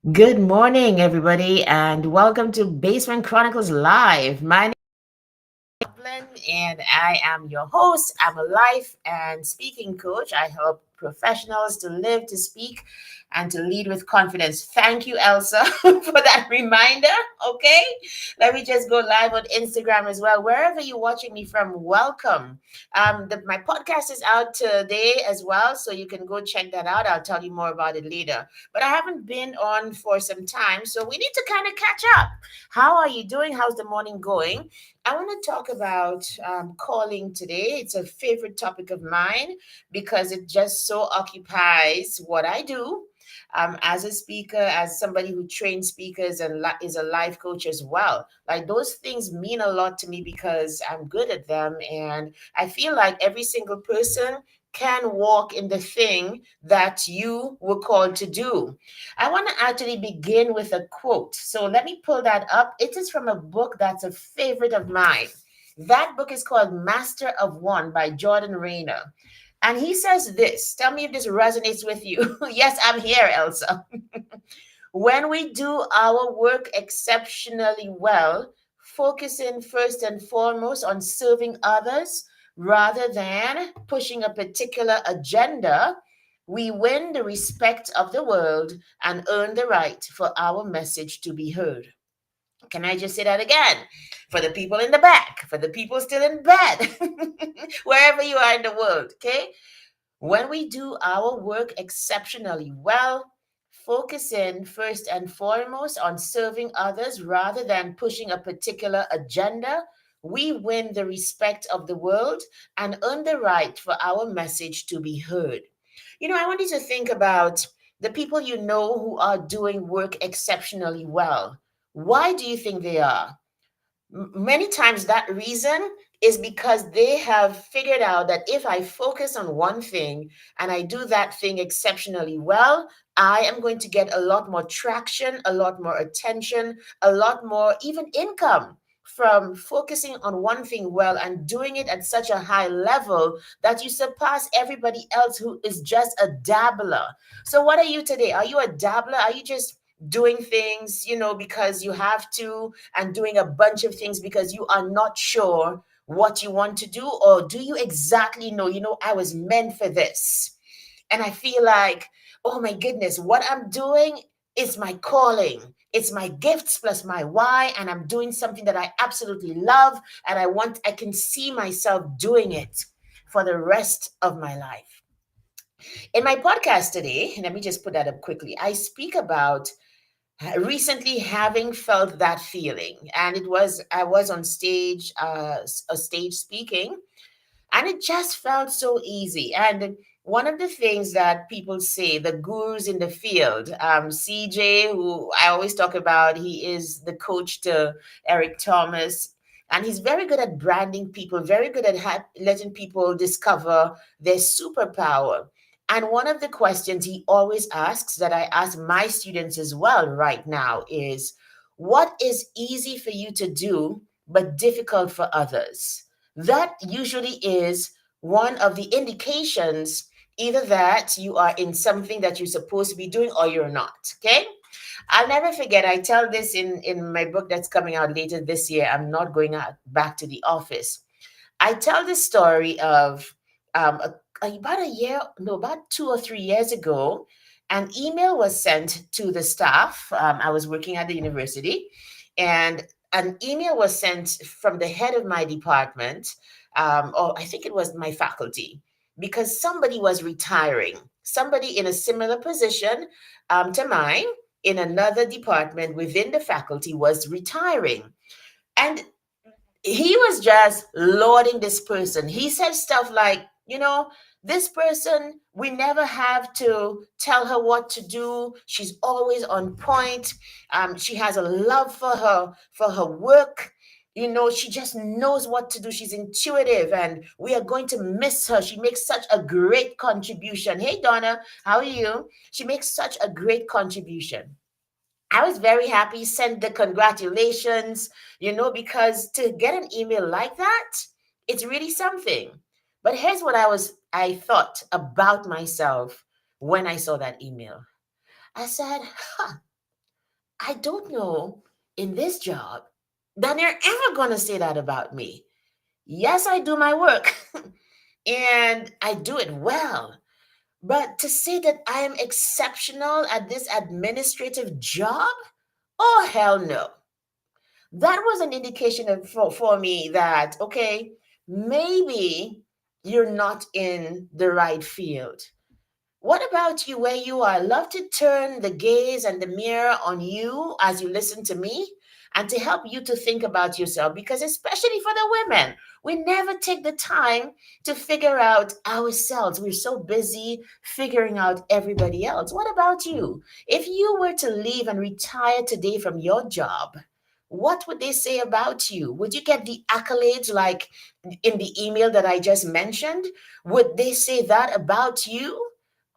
Good morning, everybody, and welcome to Basement Chronicles Live. My name is Evelyn, and I am your host. I'm a life and speaking coach. I help professionals to live, to speak, and to lead with confidence. Thank you, Elsa, for that reminder. Okay, let me just go live on Instagram as well. Wherever you're watching me from, welcome. My podcast is out today as well, so you can go check that out. I'll tell you more about it later, but I haven't been on for some time, so we need to kind of catch up. How are you doing? How's the morning going? I want to talk about calling today. It's a favorite topic of mine because it just so occupies what I do. As a speaker, as somebody who trains speakers and is a life coach as well. Like those things mean a lot to me because I'm good at them. And I feel like every single person can walk in the thing that you were called to do. I want to actually begin with a quote. So let me pull that up. It is from a book that's a favorite of mine. That book is called Master of One by Jordan Rayner. And he says this. Tell me if this resonates with you. Yes, I'm here, Elsa. When we do our work exceptionally well, focusing first and foremost on serving others rather than pushing a particular agenda, we win the respect of the world and earn the right for our message to be heard. Can I just say that again? For the people in the back, for the people still in bed, wherever you are in the world, okay? When we do our work exceptionally well, focusing first and foremost on serving others rather than pushing a particular agenda, we win the respect of the world and earn the right for our message to be heard. I want you to think about the people you know who are doing work exceptionally well. Why do you think they are? Many times that reason is because they have figured out that if I focus on one thing and I do that thing exceptionally well, I am going to get a lot more traction, a lot more attention, a lot more even income from focusing on one thing well and doing it at such a high level that you surpass everybody else who is just a dabbler. So what are you today? Are you a dabbler? Are you just doing things, because you have to, and doing a bunch of things because you are not sure what you want to do? Or do you exactly know, I was meant for this? And I feel like, oh my goodness, what I'm doing is my calling. It's my gifts plus my why. And I'm doing something that I absolutely love. And I can see myself doing it for the rest of my life. In my podcast today, let me just put that up quickly. I speak about recently having felt that feeling, and I was on stage, a stage speaking, and it just felt so easy. And one of the things that people say, the gurus in the field, CJ, who I always talk about, he is the coach to Eric Thomas, and he's very good at branding people, very good at letting people discover their superpower. And one of the questions he always asks, that I ask my students as well right now, is what is easy for you to do but difficult for others? That usually is one of the indications, either that you are in something that you're supposed to be doing or you're not. Okay. I'll never forget, I tell this in my book that's coming out later this year. I'm not going out back to the office. I tell the story of about a year, no, about 2 or 3 years ago, an email was sent to the staff. I was working at the university, and an email was sent from the head of my department, or I think it was my faculty, because somebody was retiring. Somebody in a similar position to mine in another department within the faculty was retiring. And he was just lauding this person. He said stuff like, this person, we never have to tell her what to do. She's always on point. She has a love for her work. She just knows what to do. She's intuitive, and we are going to miss her. She makes such a great contribution. Hey, Donna, how are you? She makes such a great contribution. I was very happy, sent the congratulations, because to get an email like that, it's really something. But here's what I thought about myself when I saw that email. I said, huh, I don't know in this job that they're ever going to say that about me. Yes, I do my work and I do it well. But to say that I am exceptional at this administrative job, oh, hell no. That was an indication for me that, okay, maybe you're not in the right field. What about you where you are? I love to turn the gaze and the mirror on you as you listen to me and to help you to think about yourself because, especially for the women, we never take the time to figure out ourselves. We're so busy figuring out everybody else. What about you? If you were to leave and retire today from your job, what would they say about you? Would you get the accolades like in the email that I just mentioned? Would they say that about you?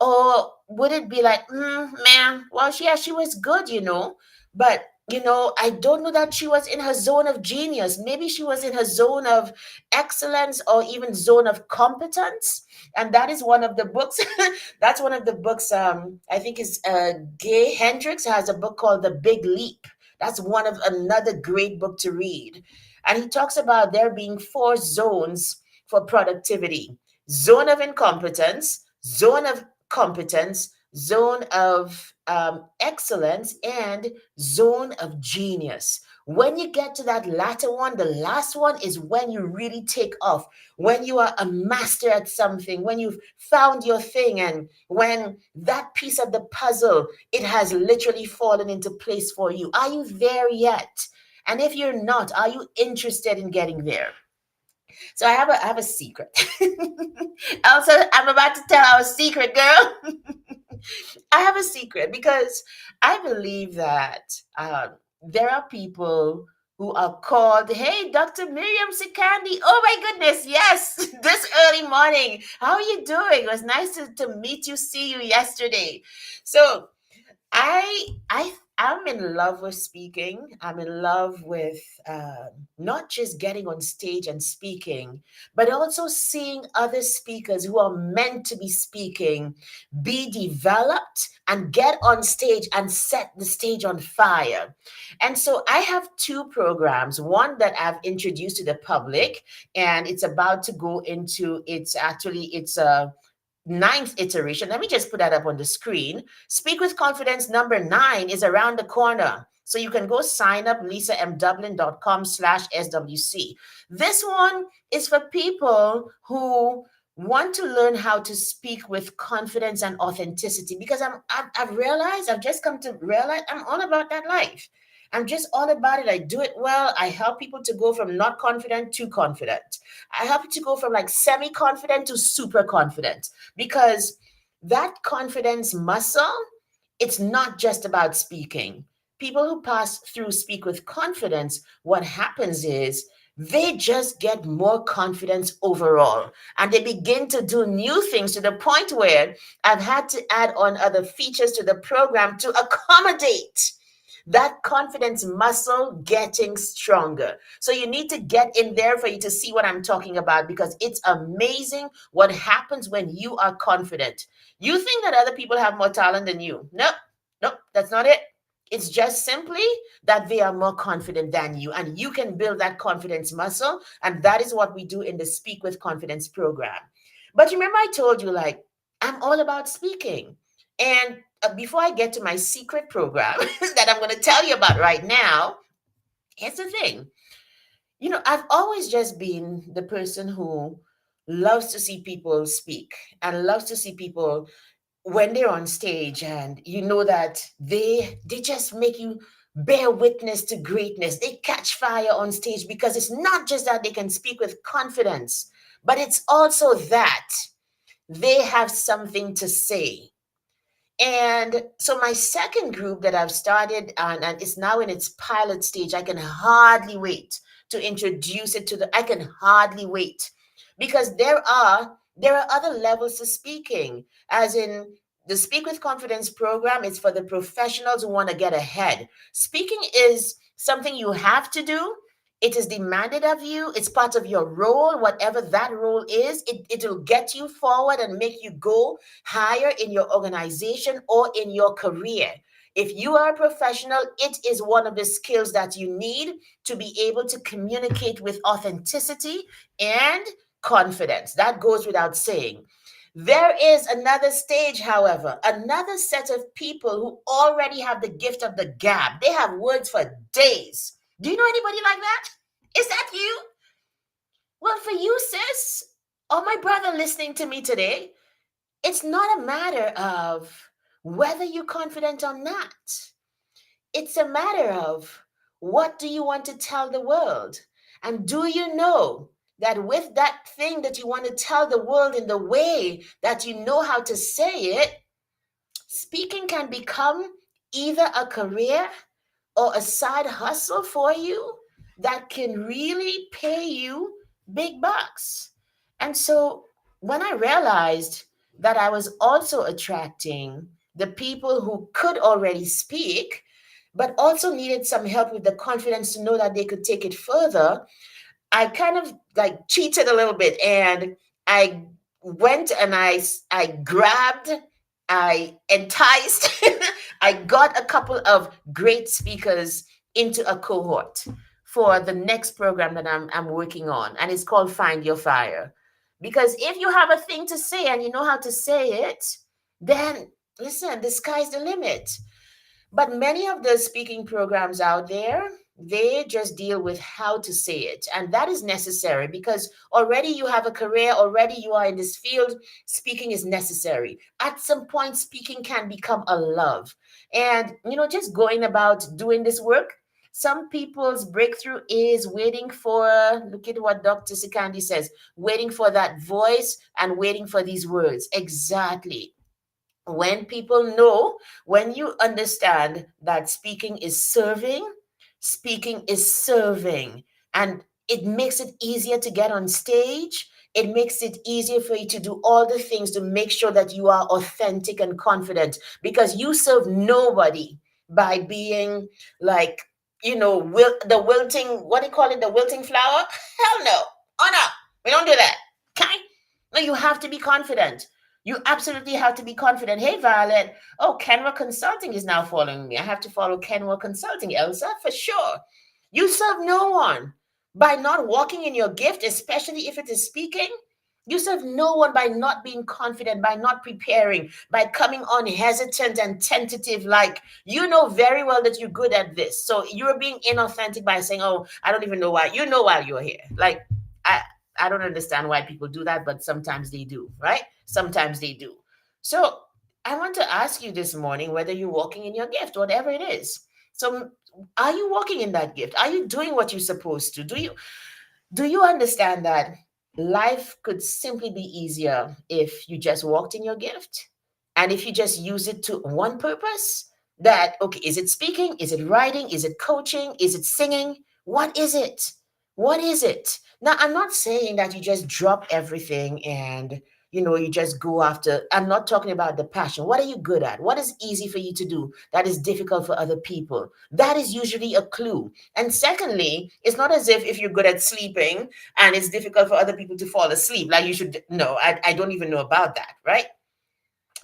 Or would it be like, man, well, yeah, she was good, but I don't know that she was in her zone of genius. Maybe she was in her zone of excellence or even zone of competence. And that is one of the books. That's one of the books. I think is Gay Hendricks has a book called The Big Leap. That's one of another great book to read. And he talks about there being four zones for productivity: zone of incompetence, zone of competence, zone of excellence, and zone of genius. When you get to that latter one, the last one is when you really take off, when you are a master at something, when you've found your thing, and when that piece of the puzzle, it has literally fallen into place for you. Are you there yet? And if you're not, are you interested in getting there? So I have a secret. Also, I'm about to tell our secret, girl. I have a secret because I believe that there are people who are called, hey, Dr. Miriam Sikandi. Oh my goodness, yes, this early morning. How are you doing? It was nice to meet you, see you yesterday. So I'm in love with speaking. I'm in love with not just getting on stage and speaking, but also seeing other speakers who are meant to be speaking be developed and get on stage and set the stage on fire. And so I have two programs. One that I've introduced to the public, and it's about to go into it's a ninth iteration. Let me just put that up on the screen. Speak with Confidence number 9 is around the corner. So you can go sign up, lisamdublin.com/SWC. This one is for people who want to learn how to speak with confidence and authenticity because I've just come to realize I'm all about that life. I'm just all about it. I do it well. I help people to go from not confident to confident. I help you to go from like semi confident to super confident because that confidence muscle, it's not just about speaking. People who pass through Speak with Confidence, what happens is they just get more confidence overall and they begin to do new things to the point where I've had to add on other features to the program to accommodate that confidence muscle getting stronger. So you need to get in there for you to see what I'm talking about because it's amazing what happens when you are confident. You think that other people have more talent than you. Nope, nope, that's not it. It's just simply that they are more confident than you, and you can build that confidence muscle. And that is what we do in the Speak with Confidence program. But remember, I told you, like, I'm all about speaking. And before I get to my secret program that I'm going to tell you about right now, here's the thing. I've always just been the person who loves to see people speak and loves to see people when they're on stage and you know that they just make you bear witness to greatness. They catch fire on stage because it's not just that they can speak with confidence, but it's also that they have something to say. And so my second group that I've started and it's now in its pilot stage, I can hardly wait to introduce it I can hardly wait because there are other levels to speaking, as in the Speak with Confidence program is for the professionals who want to get ahead. Speaking is something you have to do. It is demanded of you. It's part of your role, whatever that role is. It'll get you forward and make you go higher in your organization or in your career. If you are a professional, it is one of the skills that you need to be able to communicate with authenticity and confidence. That goes without saying. There is another stage, however, another set of people who already have the gift of the gab. They have words for days. Do you know anybody like that? Is that you? Well, for you, sis, or my brother listening to me today, it's not a matter of whether you're confident or not. It's a matter of what do you want to tell the world? And do you know that with that thing that you want to tell the world in the way that you know how to say it, speaking can become either a career or a side hustle for you that can really pay you big bucks. And so when I realized that I was also attracting the people who could already speak, but also needed some help with the confidence to know that they could take it further, I kind of like cheated a little bit and I went and I grabbed, I enticed, I got a couple of great speakers into a cohort for the next program that I'm working on, and it's called Find Your Fire. Because if you have a thing to say and you know how to say it, then listen, the sky's the limit. But many of the speaking programs out there, they just deal with how to say it. And that is necessary because already you have a career, already you are in this field. Speaking is necessary. At some point, speaking can become a love. And, just going about doing this work, some people's breakthrough is waiting for, look at what Dr. Sikandi says, waiting for that voice and waiting for these words. Exactly. When people know, when you understand that speaking is serving, and it makes it easier to get on stage. It makes it easier for you to do all the things to make sure that you are authentic and confident because you serve nobody by being like, the wilting, what do you call it? The wilting flower? Hell no. Oh no. We don't do that. Okay? No, you have to be confident. You absolutely have to be confident. Hey, Violet. Oh, Kenwa Consulting is now following me. I have to follow Kenwa Consulting, Elsa, for sure. You serve no one by not walking in your gift, especially if it is speaking. You serve no one by not being confident, by not preparing, by coming on hesitant and tentative, like you know very well that you're good at this. So you're being inauthentic by saying, oh, I don't even know why. You know why you're here. Like, I, I don't understand why people do that, but sometimes they do, right? Sometimes they do. So I want to ask you this morning whether you're walking in your gift, whatever it is. So are you walking in that gift? Are you doing what you're supposed to? Do you understand that life could simply be easier if you just walked in your gift? And if you just use it to one purpose? That, okay, is it speaking? Is it writing? Is it coaching? Is it singing? What is it? What is it? Now, I'm not saying that you just drop everything and you just go after. I'm not talking about the passion. What are you good at? What is easy for you to do that is difficult for other people? That is usually a clue. And secondly, it's not as if you're good at sleeping and it's difficult for other people to fall asleep. Like you should no, I don't even know about that, right?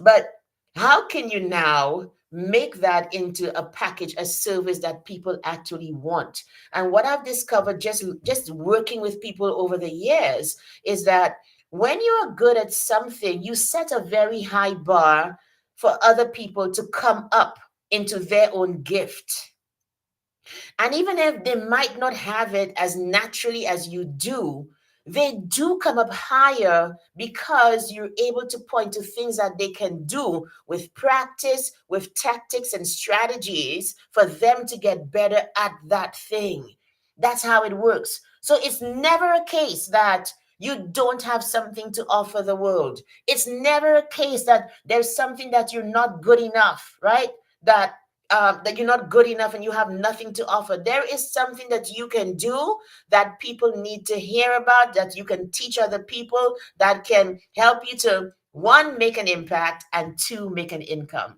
But how can you now make that into a package, a service that people actually want? And what I've discovered just working with people over the years is that when you are good at something, you set a very high bar for other people to come up into their own gift. And even if they might not have it as naturally as you do, they do come up higher because you're able to point to things that they can do with practice, with tactics and strategies for them to get better at that thing. That's how it works. So it's never a case that you don't have something to offer the world. It's never a case that there's something that you're not good enough, right? That you're not good enough and you have nothing to offer. There is something that you can do that people need to hear about, that you can teach other people, that can help you to, one, make an impact, and two, make an income.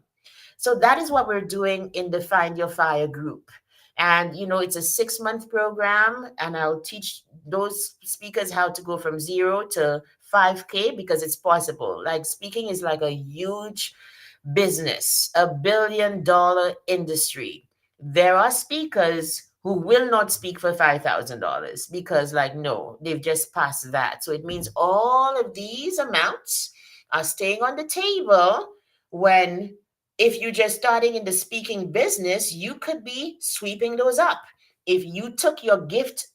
So that is what we're doing in the Find Your Fire group. And, it's a 6-month program, and I'll teach those speakers how to go from 0 to 5K because it's possible. Like speaking is like a huge business, $1 billion industry. There are speakers who will not speak for $5,000 because, like, no, they've just passed that. So it means all of these amounts are staying on the table when, if you're just starting in the speaking business, you could be sweeping those up. If you took your gift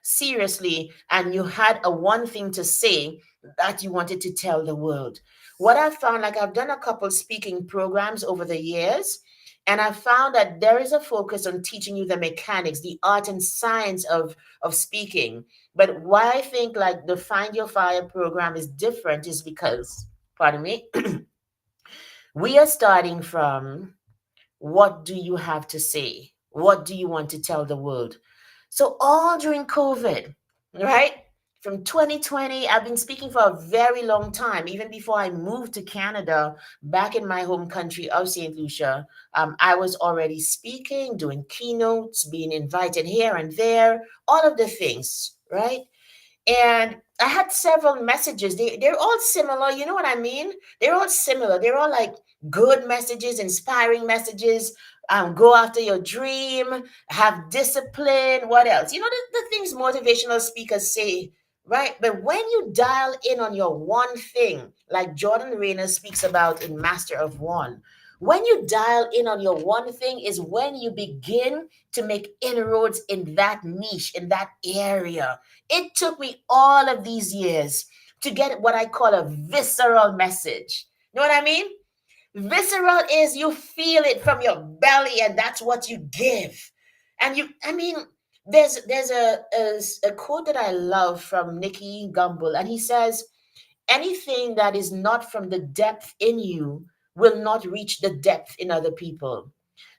seriously and you had a one thing to say that you wanted to tell the world. What I found, like I've done a couple speaking programs over the years, and I found that there is a focus on teaching you the mechanics, the art and science of speaking. But why I think like the Find Your Fire program is different is because, pardon me, we are starting from what do you have to say? What do you want to tell the world? So, all during COVID, right? From 2020, I've been speaking for a very long time. Even before I moved to Canada, back in my home country of St. Lucia, I was already speaking, doing keynotes, being invited here and there, all of the things, right? And I had several messages. They're all similar. You know what I mean? They're all similar. They're all like good messages, inspiring messages. Go after your dream, have discipline. What else? You know, the things motivational speakers say, right? But when you dial in on your one thing, like Jordan Rayner speaks about in Master of One, when you dial in on your one thing is when you begin to make inroads in that niche, in that area. It took me all of these years to get what I call a visceral message. You know what I mean? Visceral is you feel it from your belly, and that's what you give. And I mean, there's a quote that I love from Nicky Gumbel, and he says, anything that is not from the depth in you will not reach the depth in other people.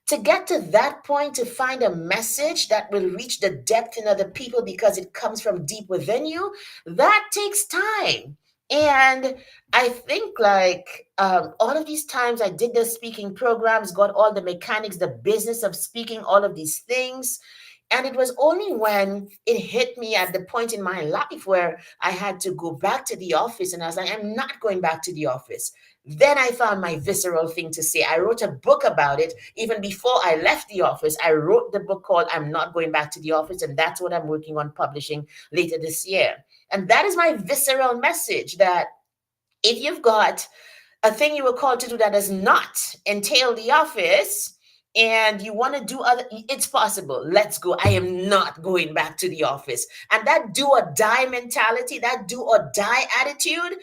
To get to that point, to find a message that will reach the depth in other people because it comes from deep within you, that takes time. And I think like all of these times I did the speaking programs, got all the mechanics, the business of speaking, all of these things. And it was only when it hit me at the point in my life where I had to go back to the office, and I was like, I'm not going back to the office. Then I found my visceral thing to say. I wrote a book about it. Even before I left the office, I wrote the book called I'm Not Going Back to the Office. And that's what I'm working on publishing later this year. And that is my visceral message, that if you've got a thing you were called to do that does not entail the office, and you want to do other, it's possible. Let's go. I am not going back to the office. And that do or die mentality, that do or die attitude,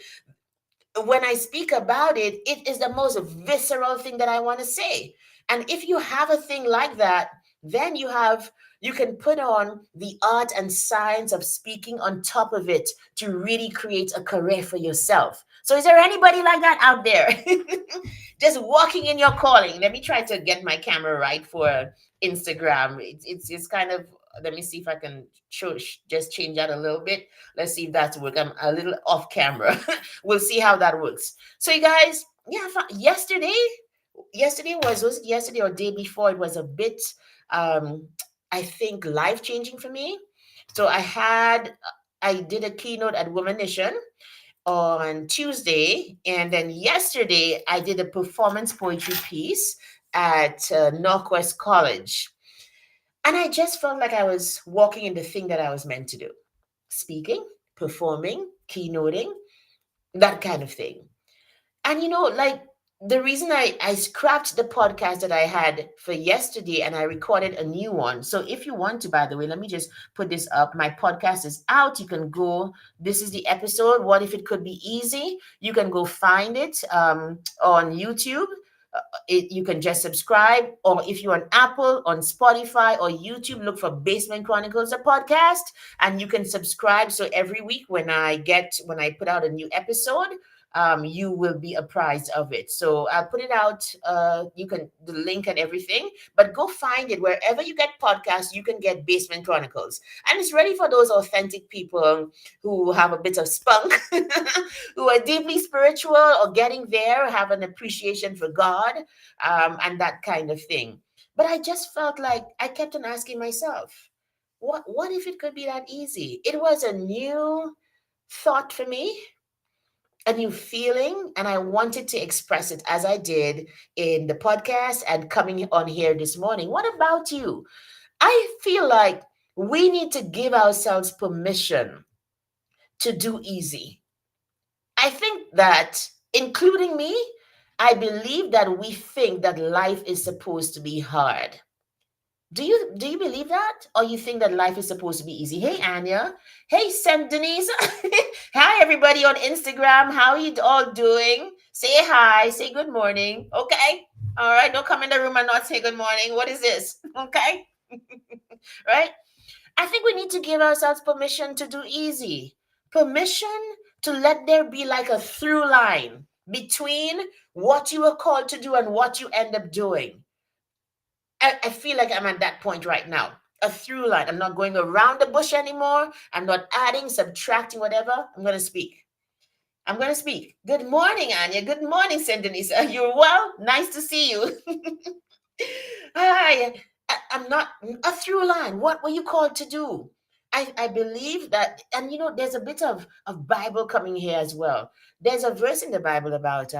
when I speak about it, it is the most visceral thing that I want to say. And if you have a thing like that, then you can put on the art and science of speaking on top of it to really create a career for yourself. So is there anybody like that out there? Just walking in your calling. Let me try to get my camera right for Instagram. It's kind of, let me see if I can just change that a little bit. Let's see if that's work. I'm a little off camera. We'll see how that works. So you guys, yeah, yesterday was it yesterday or day before? It was a bit, um, I think, life changing for me. So I did a keynote at Womanition on Tuesday, and then yesterday I did a performance poetry piece at Northwest College, and I just felt like I was walking in the thing that I was meant to do: speaking, performing, keynoting, that kind of thing. And like, the reason I scrapped the podcast that I had for yesterday and I recorded a new one. So if you want to, by the way, let me just put this up. My podcast is out. You can go, this is the episode. What if it could be easy? You can go find it on YouTube. You can just subscribe, or if you're on Apple, on Spotify or YouTube, look for Basement Chronicles, a podcast, and you can subscribe. So every week when I put out a new episode, you will be apprised of it. So I'll put it out. You can, the link and everything, but go find it wherever you get podcasts. You can get Basement Chronicles, and it's ready for those authentic people who have a bit of spunk, who are deeply spiritual or getting there, have an appreciation for God, and that kind of thing. But I just felt like I kept on asking myself, what if it could be that easy? It was a new thought for me, a new feeling, and I wanted to express it as I did in the podcast and coming on here this morning. What about you? I feel like we need to give ourselves permission to do easy. I think that, including me, I believe that we think that life is supposed to be hard. Do you believe that, or you think that life is supposed to be easy? Hey Anya, hey Saint Denise, hi everybody on Instagram. How are you all doing? Say hi, say good morning. Okay, all right. Don't come in the room and not say good morning. What is this? Okay, right. I think we need to give ourselves permission to do easy. Permission to let there be like a through line between what you were called to do and what you end up doing. I feel like I'm at that point right now. A through line. I'm not going around the bush anymore. I'm not adding, subtracting, whatever. I'm going to speak. I'm going to speak. Good morning, Anya. Good morning, Sendenisa. You're well? Nice to see you. Hi. I'm not a through line. What were you called to do? I believe that, and there's a bit of Bible coming here as well. There's a verse in the Bible about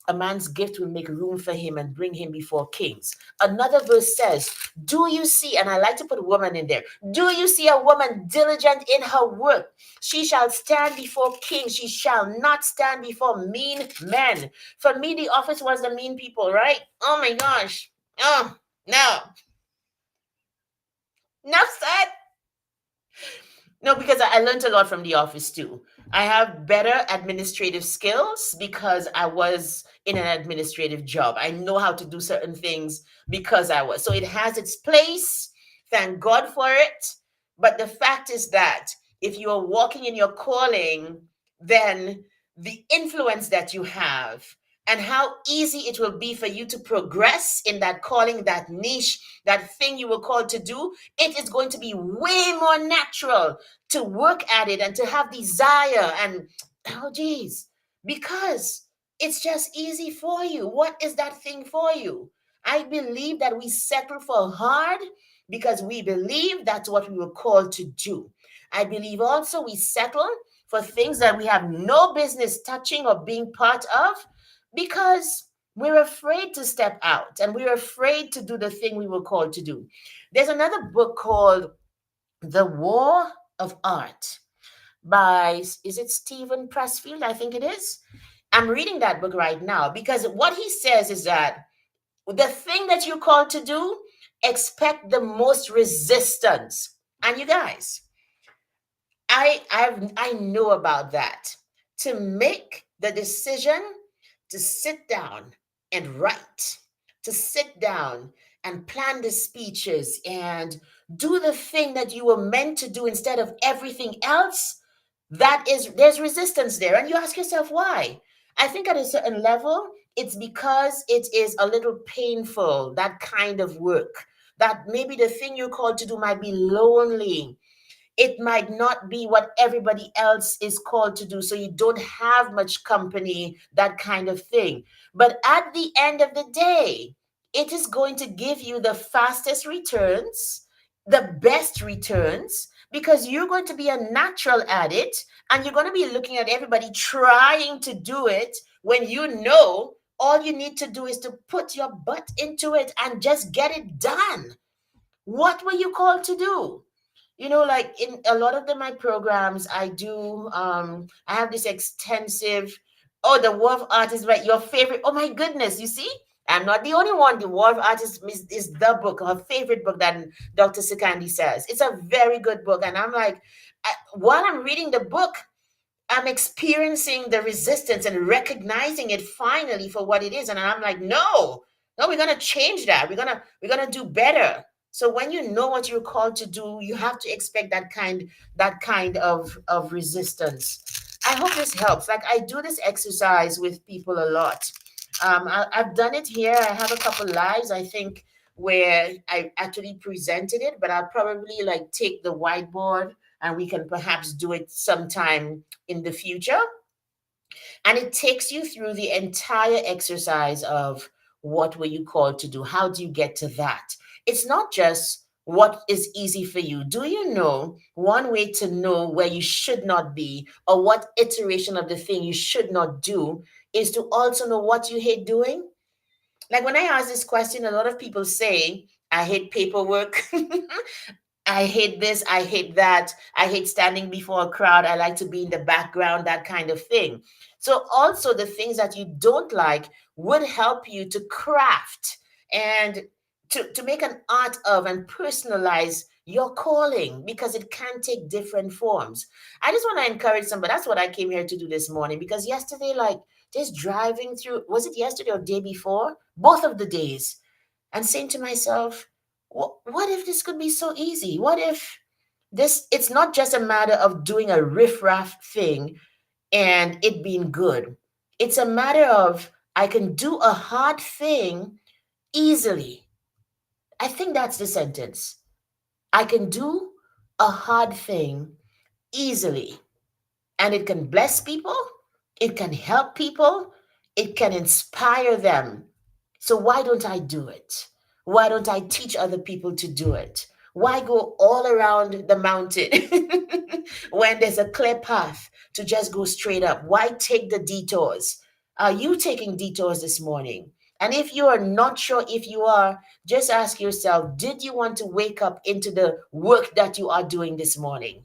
a man's gift will make room for him and bring him before kings. Another verse says, do you see, and I like to put woman in there, do you see a woman diligent in her work? She shall stand before kings. She shall not stand before mean men. For me, the office was the mean people, right? Oh my gosh. Oh, no. Enough said. No, because I learned a lot from the office too. I have better administrative skills because I was in an administrative job. I know how to do certain things because I was. So it has its place. Thank God for it. But the fact is that if you are walking in your calling, then the influence that you have and how easy it will be for you to progress in that calling, that niche, that thing you were called to do, it is going to be way more natural to work at it and to have desire and oh geez, because it's just easy for you. What is that thing for you? I believe that we settle for hard because we believe that's what we were called to do. I believe also we settle for things that we have no business touching or being part of because we're afraid to step out and we're afraid to do the thing we were called to do. There's another book called The War of Art by, is it Stephen Pressfield? I think it is. I'm reading that book right now because what he says is that the thing that you're called to do, expect the most resistance. And you guys, I know about that. To make the decision to sit down and write, to sit down and plan the speeches and do the thing that you were meant to do instead of everything else, there's resistance there. And you ask yourself why. I think at a certain level, it's because it is a little painful, that kind of work. That maybe the thing you're called to do might be lonely, it might not be what everybody else is called to do. So you don't have much company, that kind of thing. But at the end of the day, it is going to give you the fastest returns, the best returns, because you're going to be a natural at it and you're going to be looking at everybody trying to do it when you know all you need to do is to put your butt into it and just get it done. What were you called to do? Like in a lot of my programs, I do I have this extensive, oh, the War of Art is right, your favorite. Oh my goodness, you see? I'm not the only one. The War of Art is the book, her favorite book that Dr. Sikandi says. It's a very good book. And I'm like, while I'm reading the book, I'm experiencing the resistance and recognizing it finally for what it is. And I'm like, no, we're gonna change that. We're gonna do better. So when you know what you're called to do, you have to expect that kind of resistance. I hope this helps. Like I do this exercise with people a lot. I've done it here. I have a couple lives, I think, where I actually presented it, but I'll probably like take the whiteboard and we can perhaps do it sometime in the future. And it takes you through the entire exercise of what were you called to do? How do you get to that? It's not just what is easy for you? Do you know one way to know where you should not be or what iteration of the thing you should not do is to also know what you hate doing? Like when I ask this question, a lot of people say, I hate paperwork. I hate this, I hate that, I hate standing before a crowd, I like to be in the background, that kind of thing. So, also the things that you don't like would help you to craft and to make an art of and personalize your calling because it can take different forms. I just want to encourage somebody. That's what I came here to do this morning because yesterday, like just driving through, was it yesterday or day before? Both of the days, and saying to myself, what if this could be so easy? What if this, it's not just a matter of doing a riffraff thing and it being good. It's a matter of I can do a hard thing easily. I think that's the sentence. I can do a hard thing easily. And it can bless people, it can help people, it can inspire them. So why don't I do it? Why don't I teach other people to do it? Why go all around the mountain when there's a clear path to just go straight up? Why take the detours? Are you taking detours this morning? And if you are not sure if you are, just ask yourself, did you want to wake up into the work that you are doing this morning?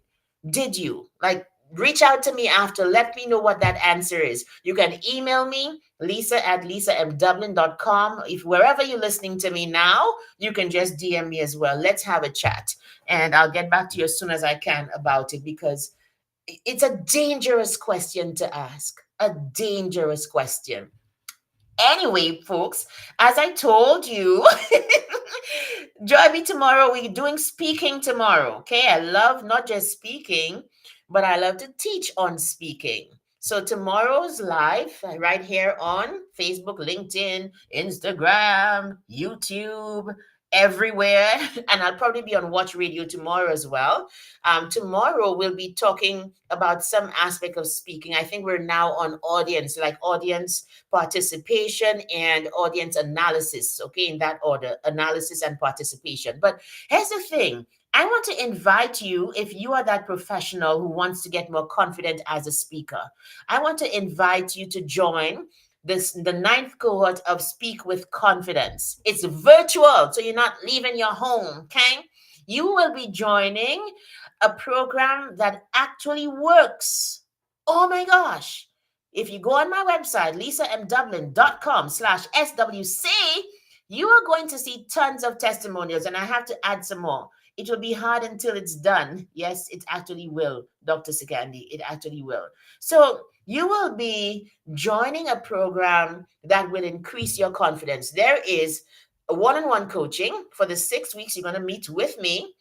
Did you? Like, reach out to me after. Let me know what that answer is. You can email me, lisa@lisamdublin.com. If wherever you're listening to me now, you can just DM me as well. Let's have a chat. And I'll get back to you as soon as I can about it because it's a dangerous question to ask. A dangerous question. Anyway, folks, as I told you, join me tomorrow. We're doing speaking tomorrow. Okay. I love not just speaking, but I love to teach on speaking. So tomorrow's live right here on Facebook, LinkedIn, Instagram, YouTube, everywhere. And I'll probably be on Watch Radio tomorrow as well. Tomorrow we'll be talking about some aspect of speaking. I think we're now on audience, like audience participation and audience analysis. Okay, in that order, analysis and participation. But here's the thing. I want to invite you, if you are that professional who wants to get more confident as a speaker, I want to invite you to join the ninth cohort of Speak with Confidence. It's virtual, so you're not leaving your home, okay? You will be joining a program that actually works. Oh my gosh. If you go on my website, lisamdublin.com/SWC, you are going to see tons of testimonials, and I have to add some more. It will be hard until it's done. Yes, it actually will, Dr. Sikandi. It actually will. So you will be joining a program that will increase your confidence. There is a one-on-one coaching for the 6 weeks. You're going to meet with me.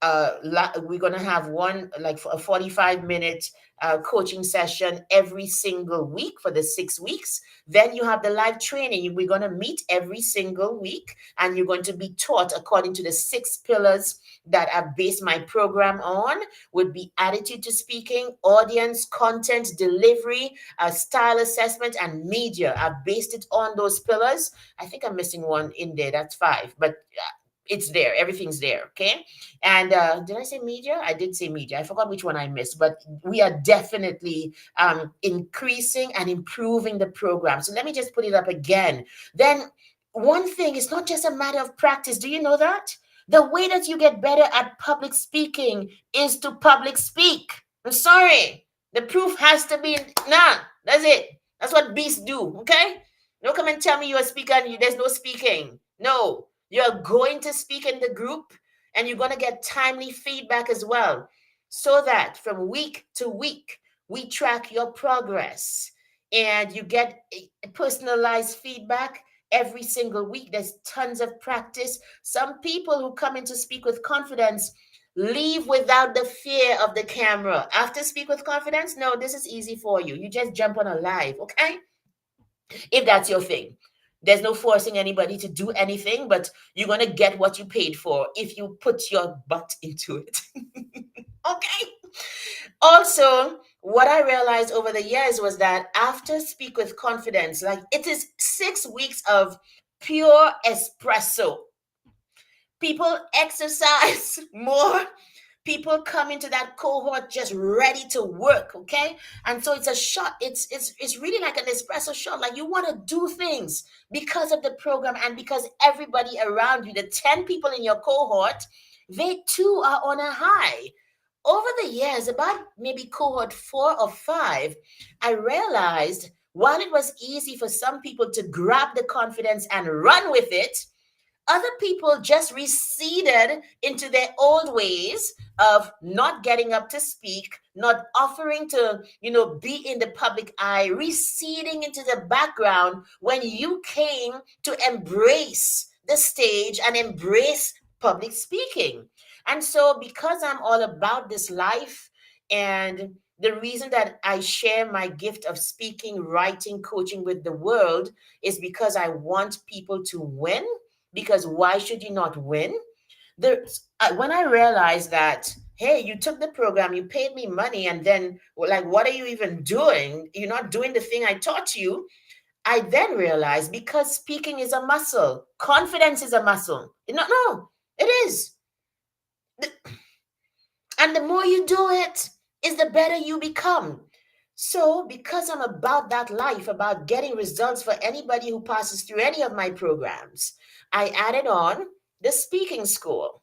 We're going to have one like a 45-minute coaching session every single week for the 6 weeks. Then you have the live training. We're going to meet every single week, and you're going to be taught according to the 6 pillars that I've based my program on. Would be attitude to speaking, audience, content, delivery, style assessment, and media. I've based it on those pillars. I think I'm missing one in there. That's 5, but it's there. Everything's there. Okay. And did I say media? I did say media. I forgot which one I missed, but we are definitely increasing and improving the program. So let me just put it up again. Then one thing, it's not just a matter of practice. Do you know that? The way that you get better at public speaking is to public speak. I'm sorry. The proof has to be, nah, that's it. That's what beasts do. Okay. Don't come and tell me you're a speaker and there's no speaking. No. You're going to speak in the group and you're going to get timely feedback as well, so that from week to week, we track your progress and you get personalized feedback every single week. There's tons of practice. Some people who come in to Speak with Confidence leave without the fear of the camera. After Speak with Confidence, no, this is easy for you. You just jump on a live, okay? If that's your thing. There's no forcing anybody to do anything, but you're going to get what you paid for if you put your butt into it. Okay. Also, what I realized over the years was that after Speak with Confidence, like it is 6 weeks of pure espresso. People exercise more. People come into that cohort just ready to work, okay? And so it's a shot. It's really like an espresso shot. Like you want to do things because of the program and because everybody around you, the 10 people in your cohort, they too are on a high. Over the years, about maybe cohort 4 or 5, I realized while it was easy for some people to grab the confidence and run with it, other people just receded into their old ways of not getting up to speak, not offering to, be in the public eye, receding into the background when you came to embrace the stage and embrace public speaking. And so, because I'm all about this life, and the reason that I share my gift of speaking, writing, coaching with the world is because I want people to win, because why should you not win? When I realized that, hey, you took the program, you paid me money, and then, well, like, what are you even doing? You're not doing the thing I taught you. I then realized because speaking is a muscle, confidence is a muscle. No, no, it is. And the more you do it, is the better you become. So, because I'm about that life, about getting results for anybody who passes through any of my programs, I added on the speaking school.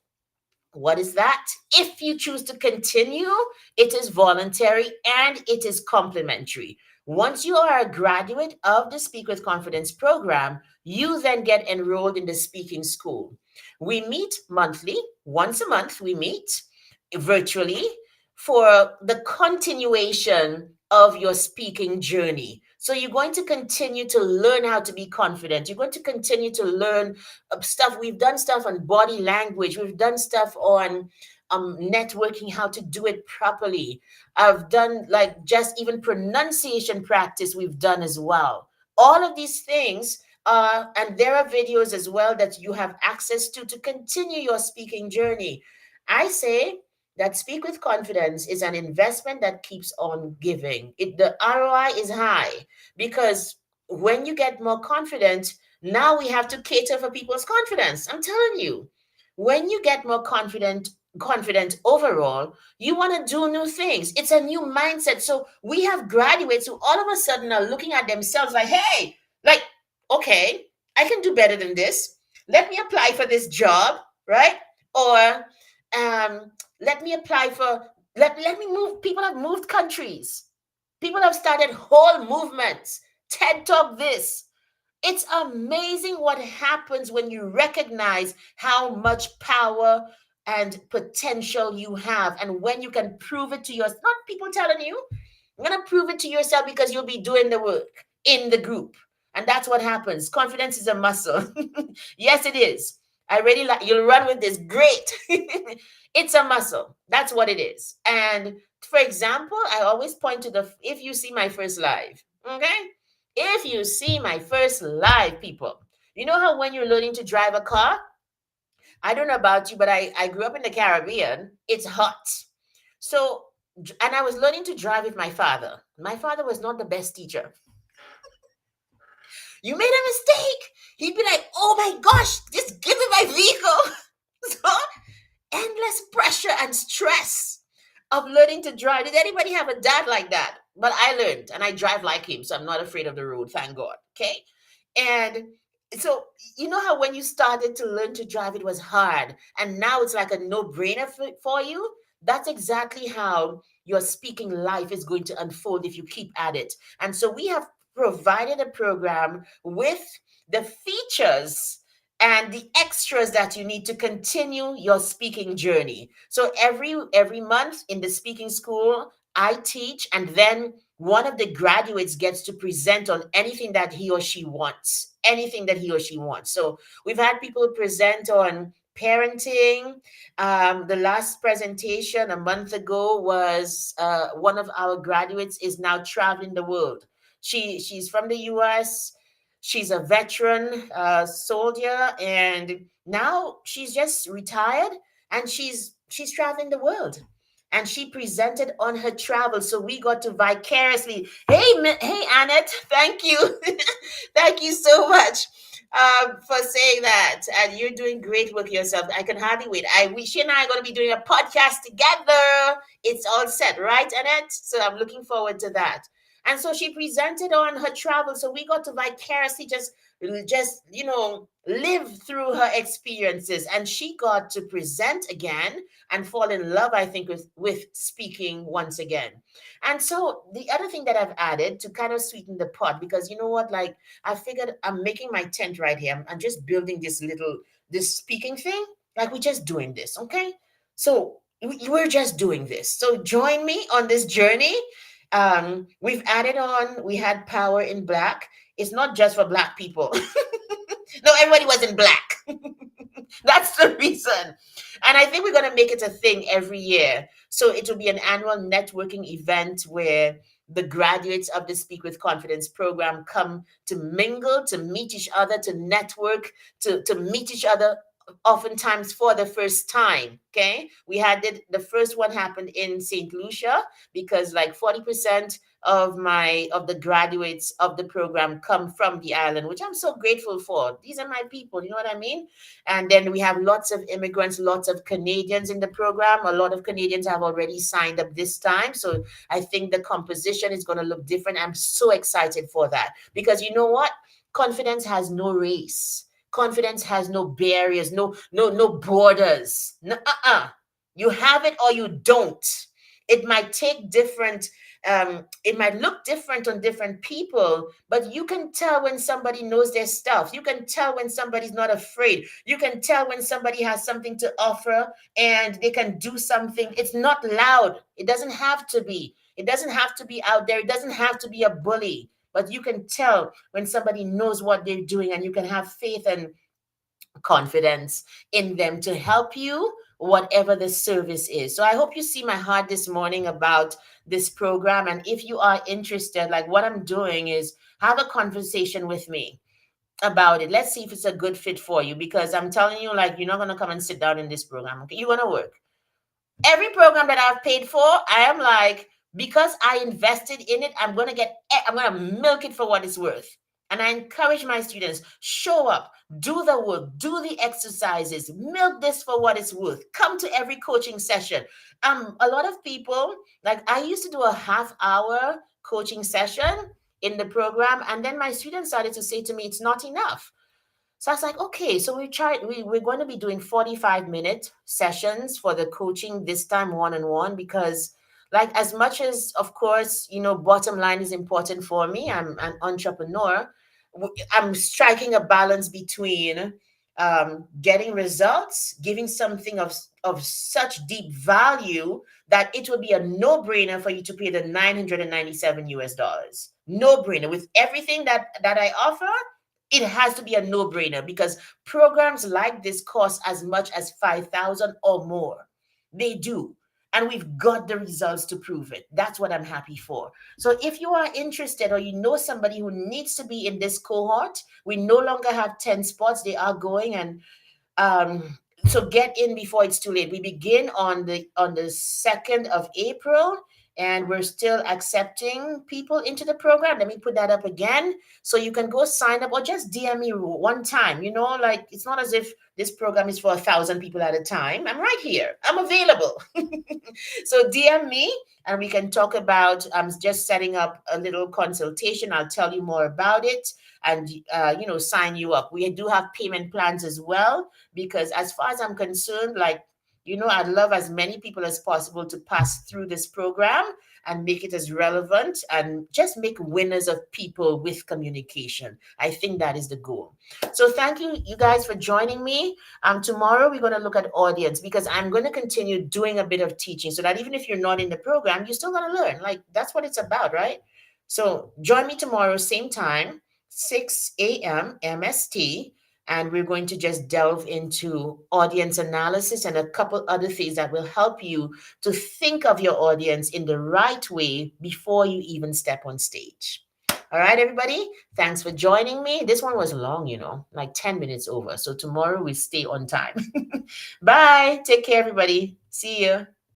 What is that? If you choose to continue, it is voluntary and it is complimentary. Once you are a graduate of the Speak with Confidence program, you then get enrolled in the speaking school. We meet monthly, once a month, we meet virtually for the continuation of your speaking journey. So you're going to continue to learn how to be confident. You're going to continue to learn stuff. We've done stuff on body language. We've done stuff on networking, how to do it properly. I've done like just even pronunciation practice, we've done as well. All of these things, and there are videos as well that you have access to continue your speaking journey. I say that Speak with Confidence is an investment that keeps on giving. The ROI is high because when you get more confident, now we have to cater for people's confidence. I'm telling you, when you get more confident overall, you want to do new things. It's a new mindset. So we have graduates who all of a sudden are looking at themselves like, hey, like, okay, I can do better than this. Let me apply for this job, right? Or let me apply for let me move. People have moved countries. People have started whole movements. TED Talk this. It's amazing what happens when you recognize how much power and potential you have, and when you can prove it to yourself. Not people telling you. You're gonna prove it to yourself because you'll be doing the work in the group. And that's what happens. Confidence is a muscle. Yes, it is. I really like you'll run with this. Great. It's a muscle. That's what it is. And for example, I always point to the if you see my first live, okay? If you see my first live, people, you know how when you're learning to drive a car, I don't know about you, but I grew up in the Caribbean. It's hot. So, and I was learning to drive with my father. My father was not the best teacher. You made a mistake. He'd be like, oh my gosh, just give me my vehicle. So, endless pressure and stress of learning to drive. Did anybody have a dad like that? But I learned and I drive like him. So I'm not afraid of the road, thank God. Okay. And so, you know how when you started to learn to drive, it was hard. And now it's like a no brainer for you? That's exactly how your speaking life is going to unfold if you keep at it. And so we have provided a program with the features and the extras that you need to continue your speaking journey. So every month in the speaking school, I teach, and then one of the graduates gets to present on anything that he or she wants, anything that he or she wants. So we've had people present on parenting. The last presentation a month ago was one of our graduates is now traveling the world. She's from the US. She's a veteran soldier, and now she's just retired, and she's traveling the world. And she presented on her travel, so we got to vicariously. Hey, hey, Annette, thank you, thank you so much. for saying that. And you're doing great work yourself. I can hardly wait. She and I are going to be doing a podcast together. It's all set, right, Annette? So I'm looking forward to that. And so she presented on her travel. So we got to vicariously just live through her experiences, and she got to present again and fall in love, I think, with speaking once again. And so the other thing that I've added to kind of sweeten the pot, because you know what, like, I figured I'm making my tent right here. I'm just building this speaking thing. Like, we're just doing this, okay? So we're just doing this. So join me on this journey. We've added on, we had Power in Black. It's not just for Black people. No, everybody was in black. That's the reason. And I think we're going to make it a thing every year. So it will be an annual networking event where the graduates of the Speak with Confidence program come to mingle, to meet each other, to network, to meet each other oftentimes for the first time. Okay. We had the first one happened in St. Lucia, because like 40% of the graduates of the program come from the island, which I'm so grateful for. These are my people, you know what I mean? And then we have lots of immigrants, lots of Canadians in the program. A lot of Canadians have already signed up this time. So I think the composition is going to look different. I'm so excited for that, because you know what? Confidence has no race. Confidence has no barriers, no borders. No, you have it or you don't. It might take different, it might look different on different people, but you can tell when somebody knows their stuff. You can tell when somebody's not afraid. You can tell when somebody has something to offer and they can do something. It's not loud. It doesn't have to be. It doesn't have to be out there. It doesn't have to be a bully. But you can tell when somebody knows what they're doing, and you can have faith and confidence in them to help you, whatever the service is. So I hope you see my heart this morning about this program. And if you are interested, like, what I'm doing is have a conversation with me about it. Let's see if it's a good fit for you, because I'm telling you, like, you're not going to come and sit down in this program. Okay? You're going to work. Every program that I've paid for, I am like, because I invested in it, I'm going to milk it for what it's worth. And I encourage my students, show up, do the work, do the exercises, milk this for what it's worth. Come to every coaching session. A lot of people, like, I used to do a half-hour coaching session in the program, and then my students started to say to me, it's not enough. So I was like, okay, so we're going to be doing 45-minute sessions for the coaching, this time one-on-one, because, like, as much as, of course, bottom line is important for me, I'm an entrepreneur. I'm striking a balance between getting results, giving something of such deep value that it will be a no-brainer for you to pay the 997 US dollars. No-brainer. With everything that I offer, it has to be a no-brainer, because programs like this cost as much as 5,000 or more. They do. And we've got the results to prove it. That's what I'm happy for. So if you are interested, or you know somebody who needs to be in this cohort, we no longer have 10 spots. They are going, and so get in before it's too late. We begin on the 2nd of April, and we're still accepting people into the program. Let me put that up again. So you can go sign up, or just DM me one time. Like, it's not as if this program is for 1,000 people at a time. I'm right here. I'm available. So DM me, and we can talk about, I'm just setting up a little consultation. I'll tell you more about it, and sign you up. We do have payment plans as well, because as far as I'm concerned, like, I'd love as many people as possible to pass through this program and make it as relevant, and just make winners of people with communication. I think that is the goal. So thank you guys for joining me. Tomorrow we're going to look at audience, because I'm going to continue doing a bit of teaching, so that even if you're not in the program, you're still going to learn. Like, that's what it's about, right? So join me tomorrow, same time, 6 a.m. MST. And we're going to just delve into audience analysis and a couple other things that will help you to think of your audience in the right way before you even step on stage. All right, everybody. Thanks for joining me. This one was long, like 10 minutes over. So tomorrow we stay on time. Bye. Take care, everybody. See you.